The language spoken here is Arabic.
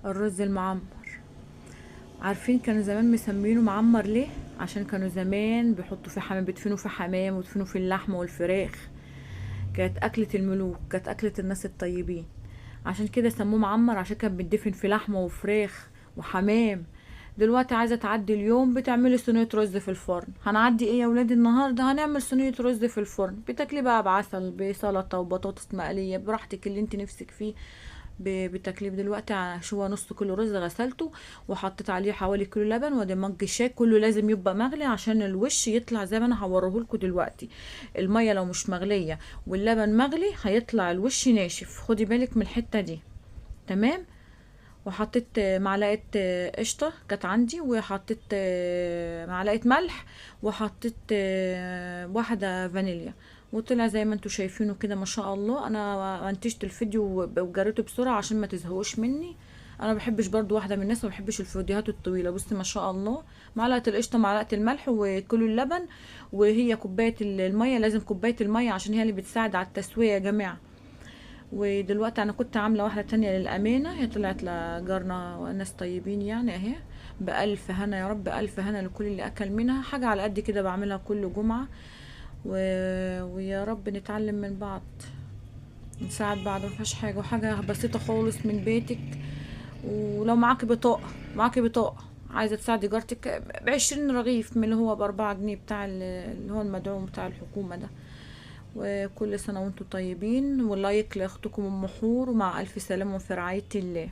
الرز المعمر. عارفين كانوا زمان مسمينه معمر ليه؟ عشان كانوا زمان بيحطوا فيه حمام، بيدفنوا فيه حمام ويدفنوا فيه اللحمة والفراخ. كانت أكلة الملوك، كانت أكلة الناس الطيبين. عشان كده سموه معمر، عشان كان بيدفن فيه لحمة وفراخ وحمام. دلوقتي عايزة تعدي اليوم بتعملي صينية رز في الفرن. هنعدي ايه يا ولادي؟ النهاردة هنعمل صينية رز في الفرن، بتاكلي بقى بعسل بسلطة وبطاطس مقلية براحتك اللي انت نفسك فيه. بتكليف دلوقتي شو نص كيلو رز غسلته وحطيت عليه حوالي كيلو لبن، وادي مج الشاي كله لازم يبقى مغلي عشان الوش يطلع زي ما انا هوريهولكوا دلوقتي. الميه لو مش مغليه واللبن مغلي هيطلع الوش ناشف، خدي بالك من الحته دي. تمام. وحطيت معلقه قشطه كانت عندي، وحطيت معلقه ملح، وحطيت واحده فانيليا. وطلع زي ما انتوا شايفينه كده ما شاء الله. انا انتجت الفيديو وجريته بسرعه عشان ما تزهقوش مني. انا ما بحبش برضو، واحده من الناس ما بحبش الفيديوهات الطويله. بصي ما شاء الله، معلقه القشطه، معلقه الملح، وكيلو اللبن، وهي كوبايه الميه. لازم كوبايه الميه عشان هي اللي بتساعد على التسويه يا جماعه. ودلوقتي انا كنت عامله واحده تانية للامانه، هي طلعت لجارنا وناس طيبين يعني اهي. بألف هنا يا رب، ألف هنا لكل اللي أكل منها. حاجة على قد كده بعملها كل جمعة. و... ويا رب نتعلم من بعض، نساعد بعض، مفيهاش حاجة، وحاجة بسيطة خالص من بيتك. ولو معاكي بطاقة عايزة تساعدي جارتك ب20 رغيف من اللي هو ب4 جنيه بتاع اللي هو المدعوم بتاع الحكومة ده. وكل سنة وانتم طيبين، واللايك لأختكم أم حور، ومع ألف سلامة في رعاية الله.